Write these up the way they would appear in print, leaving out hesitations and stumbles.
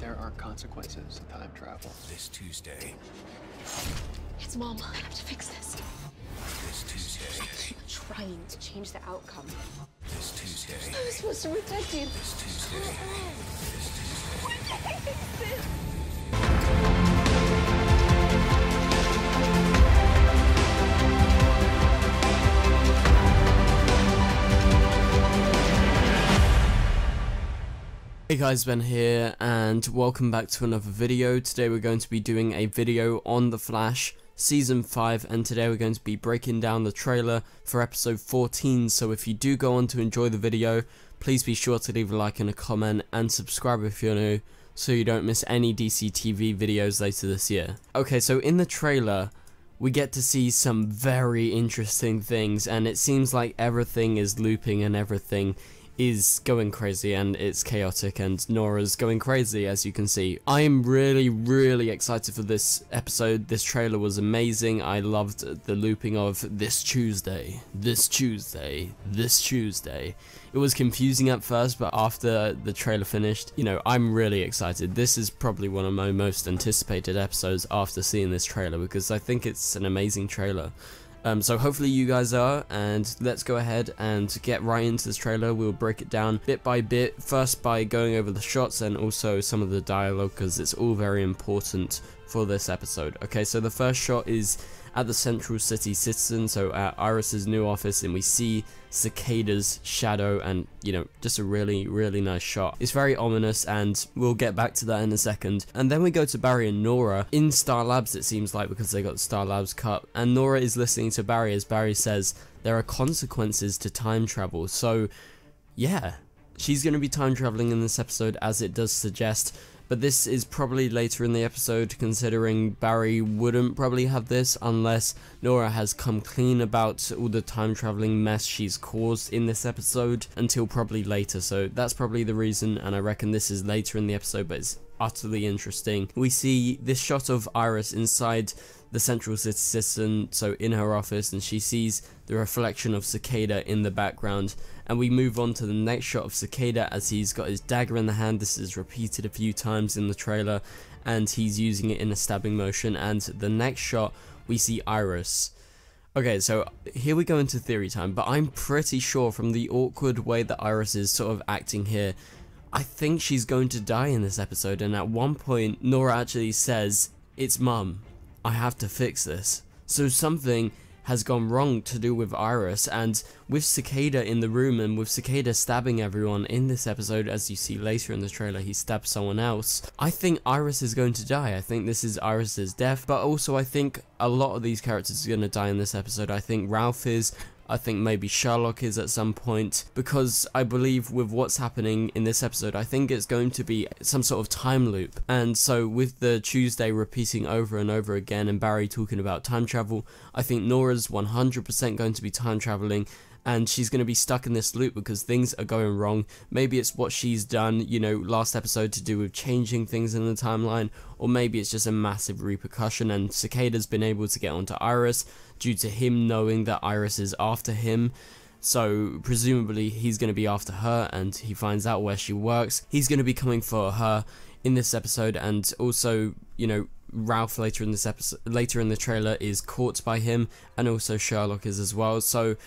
There are consequences to time travel. This Tuesday. It's Mom. I have to fix this. This Tuesday. I keep trying to change the outcome. This Tuesday. I was supposed to protect you. This Tuesday. This Tuesday. What the heck is this? Hey guys, Ben here, and welcome back to another video. Today we're going to be doing a video on The Flash Season 5, and today we're going to be breaking down the trailer for episode 14, so if you do go on to enjoy the video, please be sure to leave a like and a comment, and subscribe if you're new, so you don't miss any DC TV videos later this year. Okay, so in the trailer, we get to see some very interesting things, and it seems like everything is looping and everything is going crazy and it's chaotic, and Nora's going crazy, as you can see. I am really excited for this episode. This trailer was amazing. I loved the looping of this Tuesday, this Tuesday, this Tuesday. It was confusing at first, but after the trailer finished, you know, I'm really excited. This is probably one of my most anticipated episodes after seeing this trailer, because I think it's an amazing trailer. So hopefully you guys are, and let's go ahead and get right into this trailer. We'll break it down bit by bit, first by going over the shots and also some of the dialogue, because it's all very important for this episode. Okay, so the first shot is at the Central City Citizen, so at Iris's new office, and we see Cicada's shadow, and you know, just a really nice shot. It's very ominous, and we'll get back to that in a second. And then we go to Barry and Nora in Star Labs, it seems like, because they got the Star Labs cut, and Nora is listening to Barry as Barry says there are consequences to time travel. So yeah, she's going to be time traveling in this episode, as it does suggest. But this is probably later in the episode, considering Barry wouldn't probably have this unless Nora has come clean about all the time traveling mess she's caused in this episode, until probably later. So that's probably the reason, and I reckon this is later in the episode, but it's utterly interesting. We see this shot of Iris inside the Central City Citizen, so in her office, and she sees the reflection of Cicada in the background, and we move on to the next shot of Cicada as he's got his dagger in the hand. This is repeated a few times in the trailer, and he's using it in a stabbing motion. And the next shot, we see Iris. Okay, so here we go into theory time, but I'm pretty sure from the awkward way that Iris is sort of acting here, I think she's going to die in this episode. And at one point, Nora actually says, "It's Mum, I have to fix this." So something has gone wrong to do with Iris, and with Cicada in the room, and with Cicada stabbing everyone in this episode, as you see later in the trailer, he stabs someone else. I think Iris is going to die. I think this is Iris's death, but also I think a lot of these characters are going to die in this episode. I think Ralph is, I think maybe Sherlock is at some point, because I believe with what's happening in this episode, I think it's going to be some sort of time loop. And so with the Tuesday repeating over and over again, and Barry talking about time travel, I think Nora's 100% going to be time traveling, and she's going to be stuck in this loop because things are going wrong. Maybe it's what she's done, you know, last episode to do with changing things in the timeline, or maybe it's just a massive repercussion, and Cicada's been able to get onto Iris due to him knowing that Iris is after him. So presumably he's going to be after her, and he finds out where she works. He's going to be coming for her in this episode, and also, you know, Ralph later in this episode, later in the trailer, is caught by him, and also Sherlock is as well. So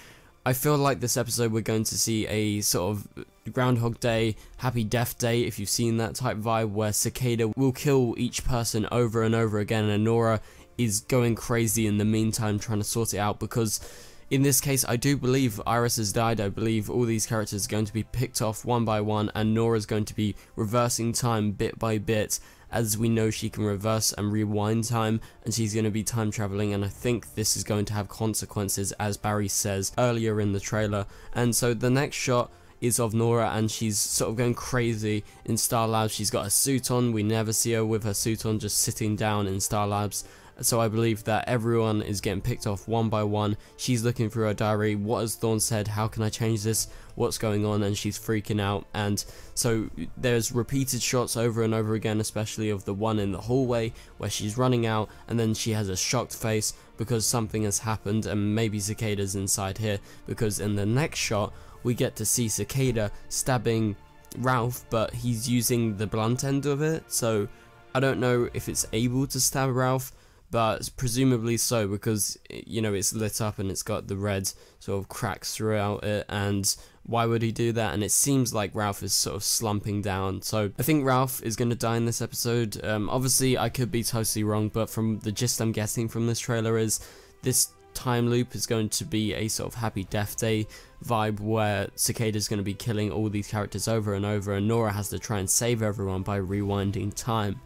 I feel like this episode we're going to see a sort of Groundhog Day, Happy Death Day, if you've seen that type vibe, where Cicada will kill each person over and over again, and Nora is going crazy in the meantime trying to sort it out, because in this case I do believe Iris has died. I believe all these characters are going to be picked off one by one, and Nora's going to be reversing time bit by bit, as we know she can reverse and rewind time, and she's going to be time traveling, and I think this is going to have consequences, as Barry says earlier in the trailer. And so the next shot is of Nora, and she's sort of going crazy in Star Labs. She's got a suit on. We never see her with her suit on, just sitting down in Star Labs. So I believe that everyone is getting picked off one by one. She's looking through her diary. What has Thorne said? How can I change this? What's going on? And she's freaking out. And so there's repeated shots over and over again, especially of the one in the hallway where she's running out, and then she has a shocked face because something has happened, and maybe Cicada's inside here, because in the next shot we get to see Cicada stabbing Ralph, but he's using the blunt end of it, so I don't know if it's able to stab Ralph, but presumably so, because, you know, it's lit up and it's got the red sort of cracks throughout it, and why would he do that? And it seems like Ralph is sort of slumping down, so I think Ralph is going to die in this episode. Obviously I could be totally wrong, but from the gist I'm getting from this trailer is this time loop is going to be a sort of Happy Death Day vibe, where Cicada is going to be killing all these characters over and over, and Nora has to try and save everyone by rewinding time.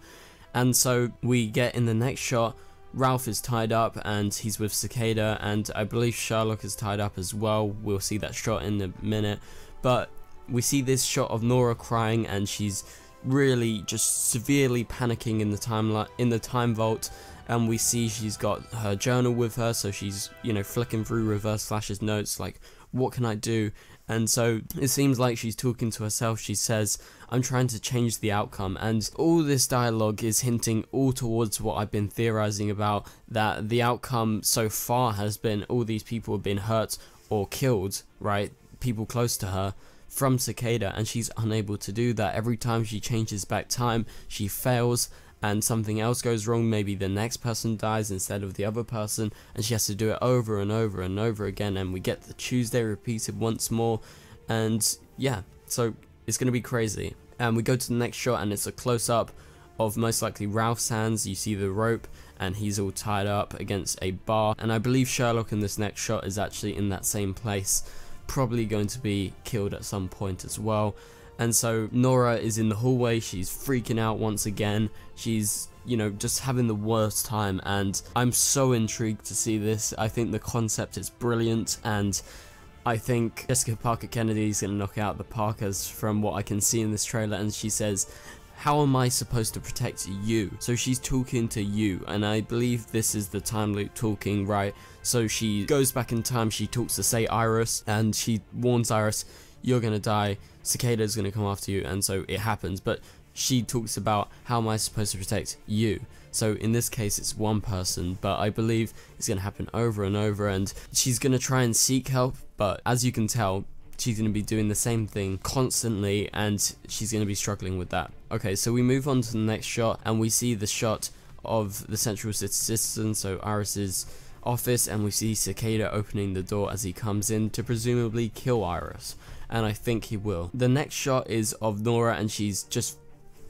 And so we get in the next shot, Ralph is tied up and he's with Cicada, and I believe Sherlock is tied up as well. We'll see that shot in a minute, but we see this shot of Nora crying, and she's really just severely panicking in the time vault, and we see she's got her journal with her, so she's, you know, flicking through Reverse Flash's notes like, what can I do? And so it seems like she's talking to herself. She says, I'm trying to change the outcome, and all this dialogue is hinting all towards what I've been theorizing about, that the outcome so far has been all these people have been hurt or killed, right? People close to her from Cicada, and she's unable to do that. Every time she changes back time, she fails, and something else goes wrong. Maybe the next person dies instead of the other person, and she has to do it over and over and over again, and we get the Tuesday repeated once more, and yeah, so it's going to be crazy. And we go to the next shot, and it's a close-up of most likely Ralph's hands. You see the rope, and he's all tied up against a bar, and I believe Sherlock in this next shot is actually in that same place, probably going to be killed at some point as well. And so Nora is in the hallway, she's freaking out once again, she's, you know, just having the worst time, and I'm so intrigued to see this. I think the concept is brilliant, and I think Jessica Parker Kennedy is going to knock out the Parkers from what I can see in this trailer, and she says, how am I supposed to protect you? So she's talking to you, and I believe this is the time loop talking, right? So she goes back in time, she talks to, say, Iris, and she warns Iris, you're gonna die, Cicada's gonna come after you, and so it happens, but she talks about, how am I supposed to protect you? So in this case it's one person, but I believe it's gonna happen over and over, and she's gonna try and seek help, but as you can tell, she's going to be doing the same thing constantly, and she's going to be struggling with that. Okay, so we move on to the next shot, and we see the shot of the Central City Citizen, so Iris's office, and we see Cicada opening the door as he comes in to presumably kill Iris, and I think he will. The next shot is of Nora, and she's just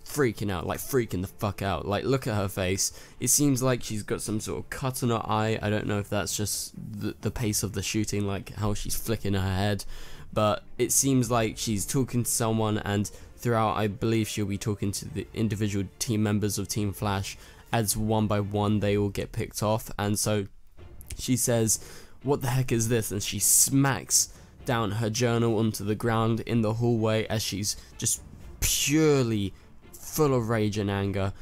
freaking out, like freaking the fuck out. Like, look at her face. It seems like she's got some sort of cut on her eye. I don't know if that's just the pace of the shooting, like how she's flicking her head, but it seems like she's talking to someone, and throughout I believe she'll be talking to the individual team members of Team Flash as one by one they all get picked off. And so she says, what the heck is this? And she smacks down her journal onto the ground in the hallway as she's just purely full of rage and anger,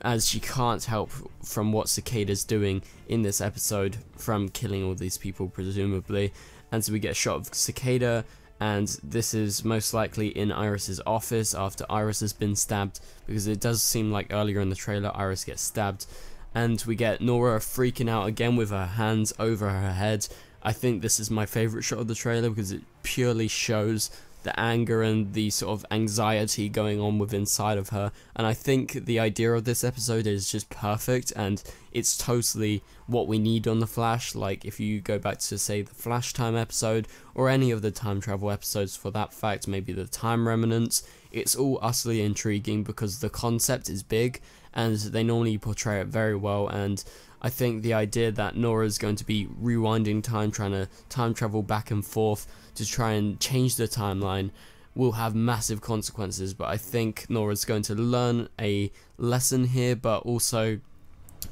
as she can't help from what Cicada's doing in this episode, from killing all these people presumably. And so we get a shot of Cicada, and this is most likely in Iris's office after Iris has been stabbed, because it does seem like earlier in the trailer Iris gets stabbed. And we get Nora freaking out again with her hands over her head. I think this is my favourite shot of the trailer because it purely shows the anger and the sort of anxiety going on within inside of her, and I think the idea of this episode is just perfect, and it's totally what we need on The Flash. Like, if you go back to, say, the Flash Time episode, or any of the time travel episodes for that fact, maybe the Time Remnants, it's all utterly intriguing because the concept is big, and they normally portray it very well. And I think the idea that Nora is going to be rewinding time, trying to time travel back and forth to try and change the timeline, will have massive consequences, but I think Nora's going to learn a lesson here, but also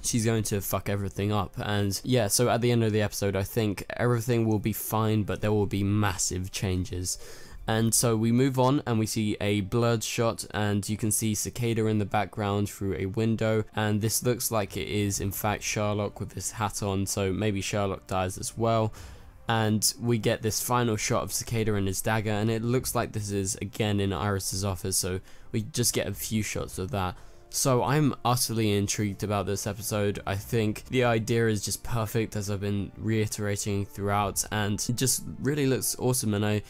she's going to fuck everything up. And yeah, so at the end of the episode I think everything will be fine, but there will be massive changes. And so we move on, and we see a blurred shot, and you can see Cicada in the background through a window, and this looks like it is in fact Sherlock with his hat on, so maybe Sherlock dies as well. And we get this final shot of Cicada and his dagger, and it looks like this is again in Iris's office, so we just get a few shots of that. So I'm utterly intrigued about this episode. I think the idea is just perfect, as I've been reiterating throughout, and it just really looks awesome, and I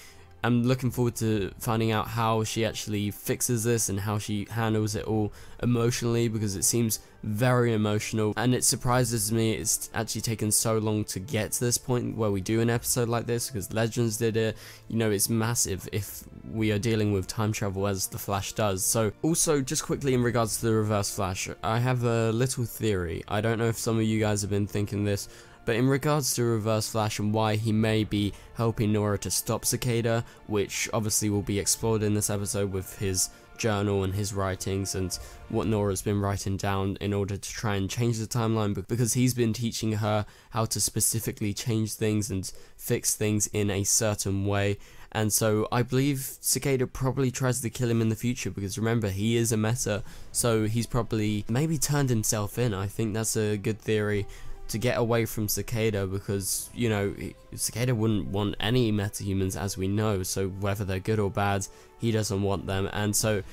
I'm looking forward to finding out how she actually fixes this and how she handles it all emotionally, because it seems very emotional, and it surprises me it's actually taken so long to get to this point where we do an episode like this, because Legends did it. You know, it's massive if we are dealing with time travel as the Flash does. So also, just quickly in regards to the Reverse Flash, I have a little theory. I don't know if some of you guys have been thinking this, but in regards to Reverse Flash and why he may be helping Nora to stop Cicada, which obviously will be explored in this episode with his journal and his writings and what Nora's been writing down in order to try and change the timeline, because he's been teaching her how to specifically change things and fix things in a certain way. And so I believe Cicada probably tries to kill him in the future, because remember, he is a meta, so he's probably maybe turned himself in. I think that's a good theory to get away from Cicada, because, you know, Cicada wouldn't want any metahumans, as we know, so whether they're good or bad, he doesn't want them. And so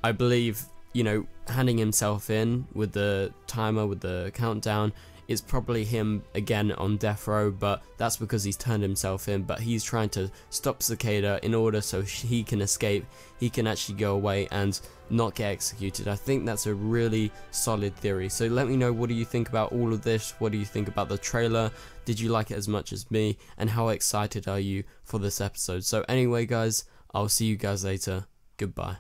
I believe, you know, handing himself in with the timer, with the countdown, is probably him again on death row, but that's because he's turned himself in. But he's trying to stop Cicada in order so he can escape, he can actually go away and not get executed. I think that's a really solid theory. So let me know, what do you think about all of this? What do you think about the trailer? Did you like it as much as me? And how excited are you for this episode? So anyway guys, I'll see you guys later. Goodbye.